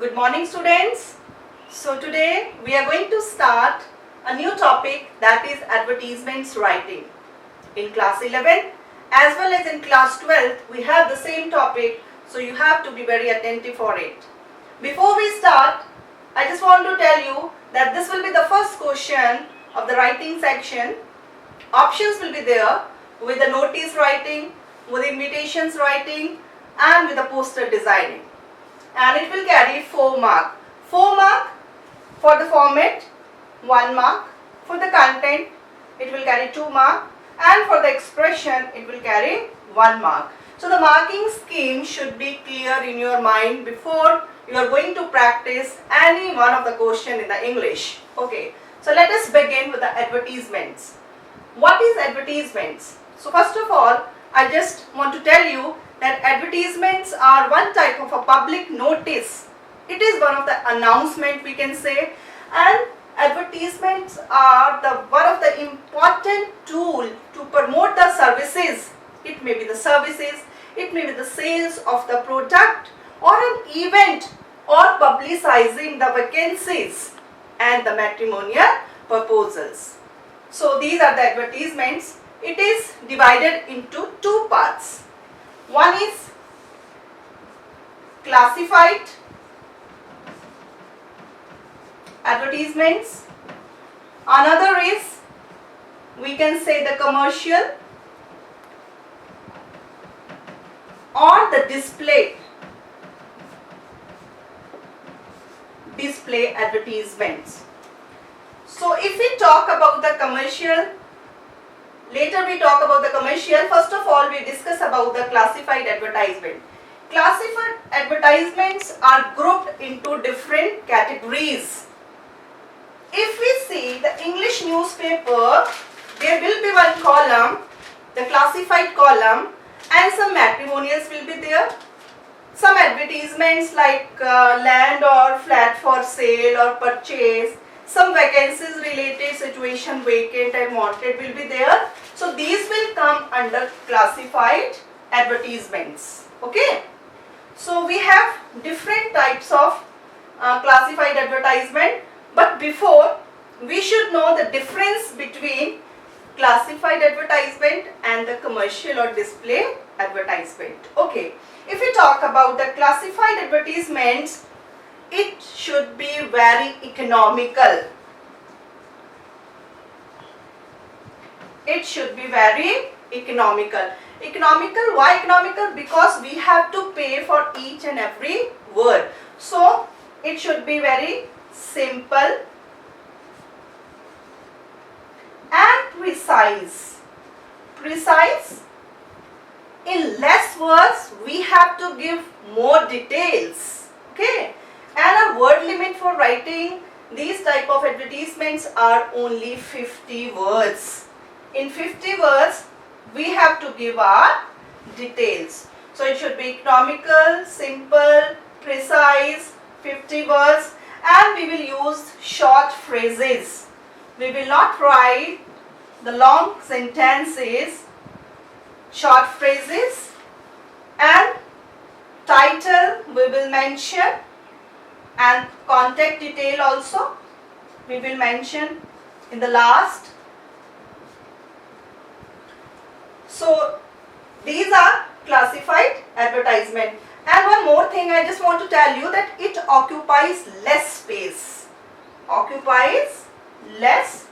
Good morning, students. So today we are going to start a new topic, that is advertisements writing. In class 11 as well as in class 12 we have the same topic, so you have to be very attentive for it. Before we start, I just want to tell you that this will be the first question of the writing section. Options will be there with the notice writing, with invitations writing and with the poster designing. And it will carry 4 marks. 4 marks for the format, 1 mark. For the content, it will carry 2 marks. And for the expression, it will carry 1 mark. So the marking scheme should be clear in your mind before you are going to practice any one of the question in the English. Okay, so let us begin with the advertisements. What is advertisements? So first of all, I just want to tell you that advertisements are one type of a public notice. It is one of the announcement, we can say, and advertisements are one of the important tool to promote the services. It may be the services, it may be the sales of the product or an event, or publicizing the vacancies and the matrimonial proposals. So these are the advertisements. It is divided into 2 parts. One is classified advertisements. Another is, we can say, the commercial or the display advertisements. So if we talk about the commercial, later we talk about the commercial. First of all, we discuss about the classified advertisement. Classified advertisements are grouped into different categories. If we see the English newspaper, there will be one column, the classified column, and some matrimonials will be there. Some advertisements like land or flat for sale or purchase, some vacancies related, situation vacant and wanted will be there. So these will come under classified advertisements. Okay. So we have different types of classified advertisement, but before we should know the difference between classified advertisement and the commercial or display advertisement. Okay. If we talk about the classified advertisements, it should be very economical. It should be very economical. Economical, why economical? Because we have to pay for each and every word. So it should be very simple and precise. Precise. In less words, we have to give more details. Okay. And a word limit for writing these type of advertisements are only 50 words. In 50 words, we have to give our details. So it should be economical, simple, precise, 50 words, and we will use short phrases. We will not write the long sentences. Short phrases, and title we will mention, and contact detail also we will mention in the last. So these are classified advertisement. And one more thing I just want to tell you, that it occupies less space. Occupies less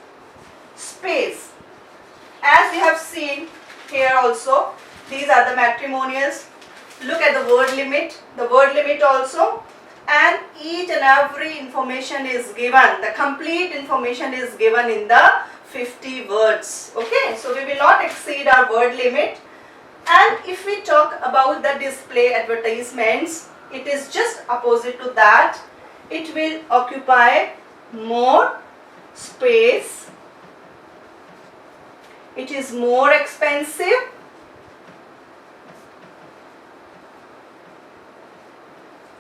space. As we have seen here also, these are the matrimonials. Look at the word limit. The word limit also, and each and every information is given. The complete information is given in the 50 words. Okay, so we will not exceed our word limit. And if we talk about the display advertisements, it is just opposite to that. It will occupy more space. It is more expensive.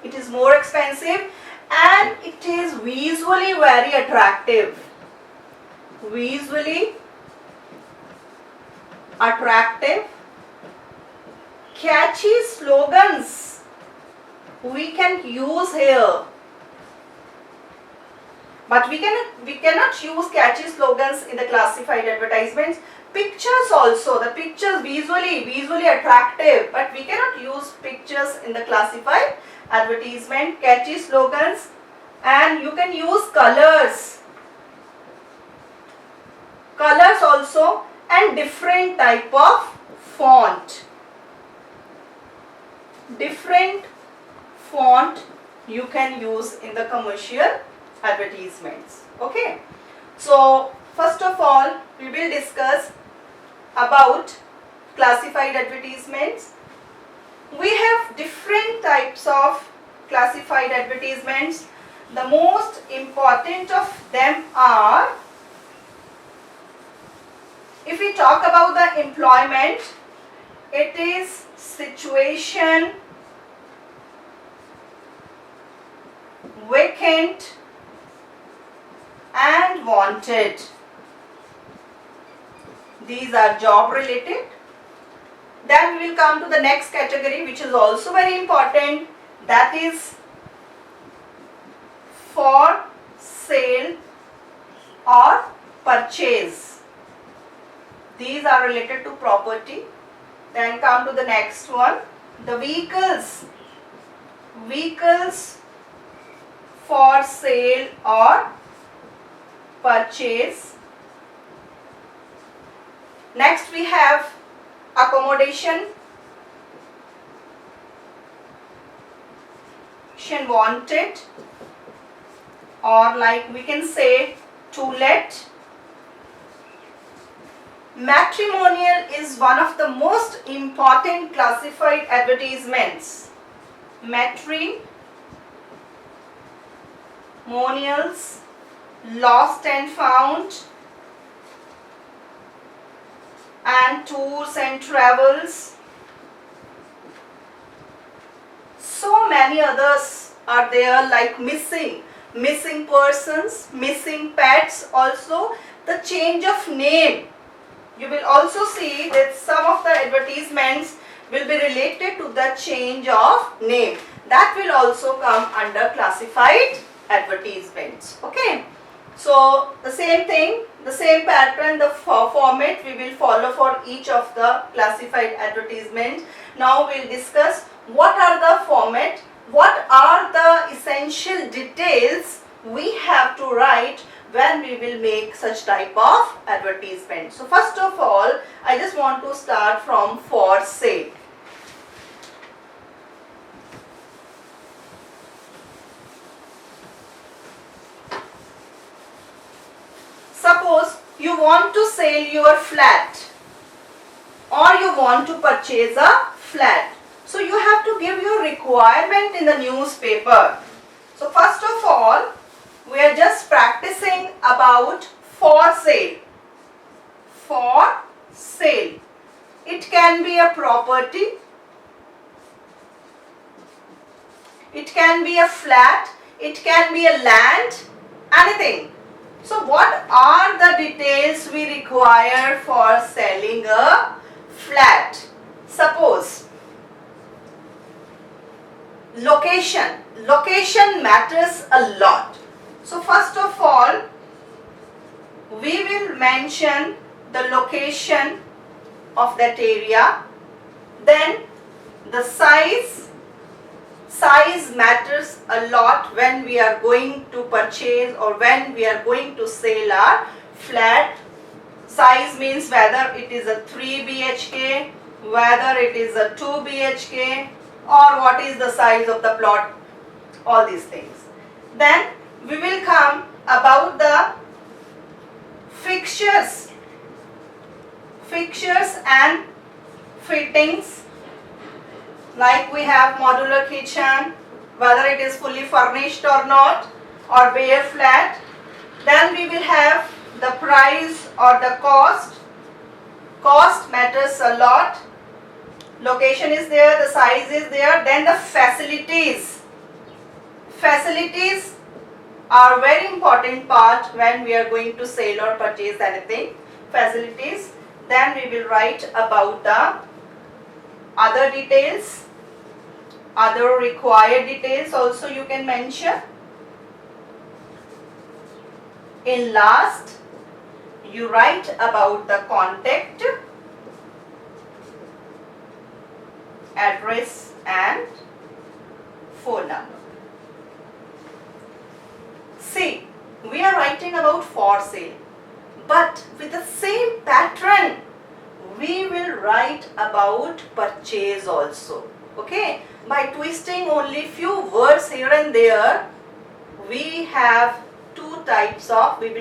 It is more expensive, and it is visually very attractive. Visually attractive. Catchy slogans we can use here. But we cannot use catchy slogans in the classified advertisements. Pictures also, the pictures visually attractive, but we cannot use pictures in the classified advertisement. Catchy slogans, and you can use colors also, and different type of font. Different font you can use in the commercial advertisements. Okay, so first of all we will discuss about classified advertisements. We have different types of classified advertisements. The most important of them are, if we talk about the employment, it is situation, vacant and wanted. These are job related. Then we will come to the next category, which is also very important, that is for sale or purchase. These are related to property. Then come to the next one, the vehicles for sale or purchase. Next we have accommodation, wanted, or like we can say to let. Matrimonial is one of the most important classified advertisements. Matrimonials, lost and found, and tours and travels. So many others are there, like missing persons, missing pets, also the change of name. You will also see that some of the advertisements will be related to the change of name. That will also come under classified advertisements. Okay. So the same thing, the same pattern, the format we will follow for each of the classified advertisements. Now we will discuss what are the format, what are the essential details we have to write when we will make such type of advertisement. So first of all, I just want to start from for sale. Suppose you want to sell your flat or you want to purchase a flat. So you have to give your requirement in the newspaper. So first of all, we are just practicing about for sale. For sale. It can be a property. It can be a flat. It can be a land. Anything. So what are the details we require for selling a flat? Suppose location. Location matters a lot. So first of all, we will mention the location of that area. Then the size. Size matters a lot when we are going to purchase or when we are going to sell our flat. Size means whether it is a 3 BHK, whether it is a 2 BHK, or what is the size of the plot, all these things. Then we will come about the fixtures and fittings. Like we have modular kitchen, whether it is fully furnished or not, or bare flat. Then we will have the price or the cost. Cost matters a lot. Location is there, the size is there. Then the facilities. Facilities are very important part when we are going to sell or purchase anything. Facilities. Then we will write about the other details, other required details also you can mention. In last, you write about the contact, address and phone number. See, we are writing about for sale, but with the same pattern, we will write about purchase also. Okay, by twisting only few words here and there, we will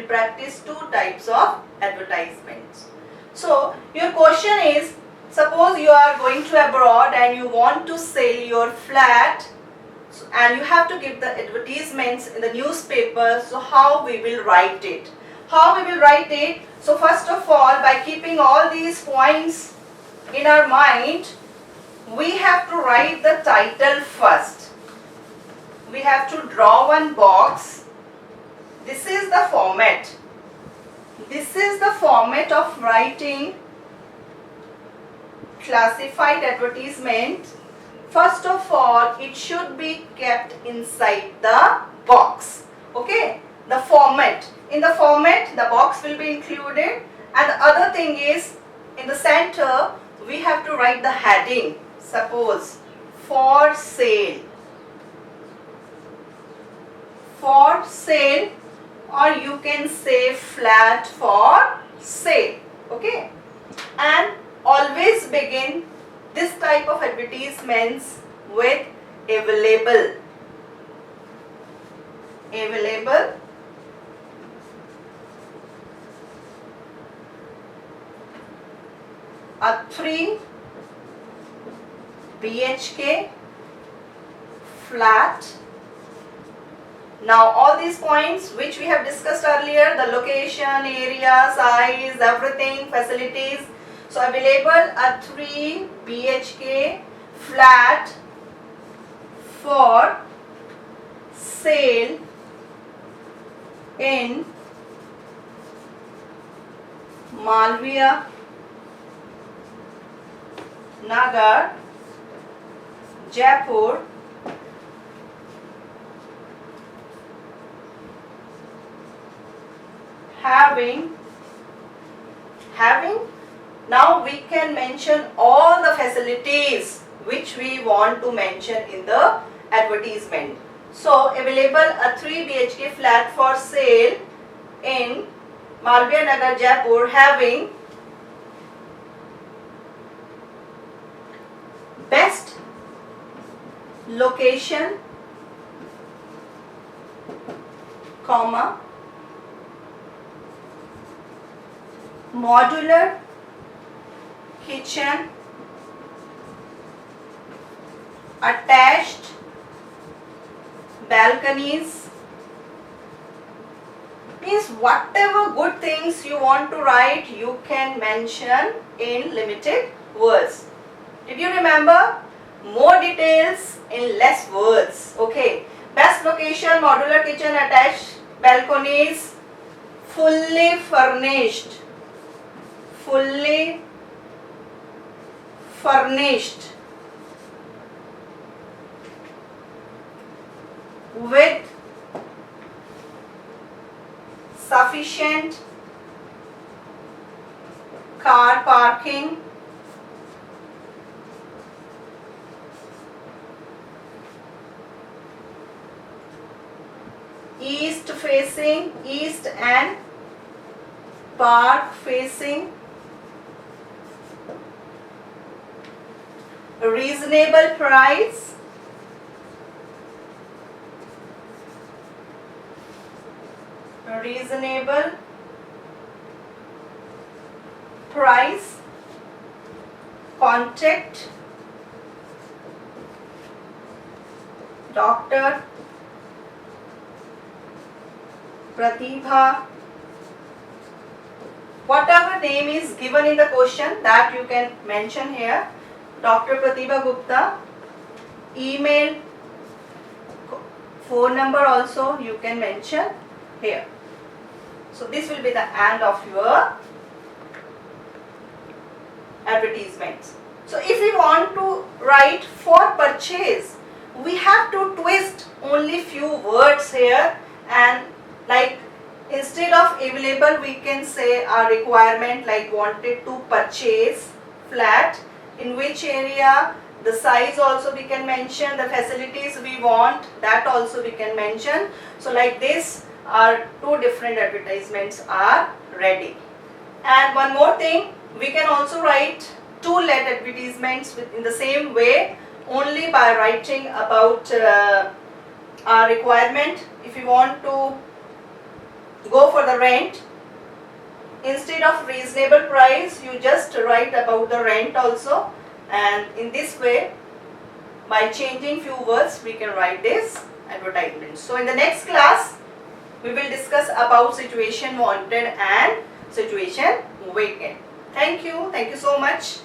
practice two types of advertisements. So your question is, suppose you are going to abroad and you want to sell your flat, and you have to give the advertisements in the newspaper. So how we will write it? So first of all, by keeping all these points in our mind, we have to write the title first. We have to draw one box. This is the format. This is the format of writing classified advertisement. First of all, it should be kept inside the box. Okay, the format. In the format, the box will be included, and the other thing is, in the center, we have to write the heading. Suppose, for sale. For sale, or you can say flat for sale. Okay, and always begin this type of advertisements with available. Available. A 3 BHK flat. Now all these points which we have discussed earlier, the location, area, size, everything, facilities. So available a 3 BHK flat for sale in Malviya Nagar, Jaipur, having, now we can mention all the facilities which we want to mention in the advertisement. So available a 3 BHK flat for sale in Malviya Nagar, Jaipur, having best location, comma, modular kitchen, attached balconies. Means whatever good things you want to write, you can mention in limited words. Did you remember? More details in less words. Okay. Best location, modular kitchen, attached balconies, fully furnished. Fully furnished with sufficient car parking, east facing, east and park facing, reasonable price, reasonable price, contact Dr. Pratibha, whatever name is given in the question, that you can mention here. Dr. Pratibha Gupta. Email, phone number also you can mention here. So this will be the end of your advertisements. So if we want to write for purchase, we have to twist only few words here, and like Instead of available, we can say our requirement like wanted to purchase flat, in which area, the size also we can mention, the facilities we want, that also we can mention. So like this, our two different advertisements are ready. And one more thing, we can also write two LED advertisements in the same way, only by writing about our requirement. If you want to go for the rent, instead of reasonable price, you just write about the rent also, and in this way, by changing few words, we can write this advertisement. So in the next class, we will discuss about situation wanted and situation vacant. Thank you so much.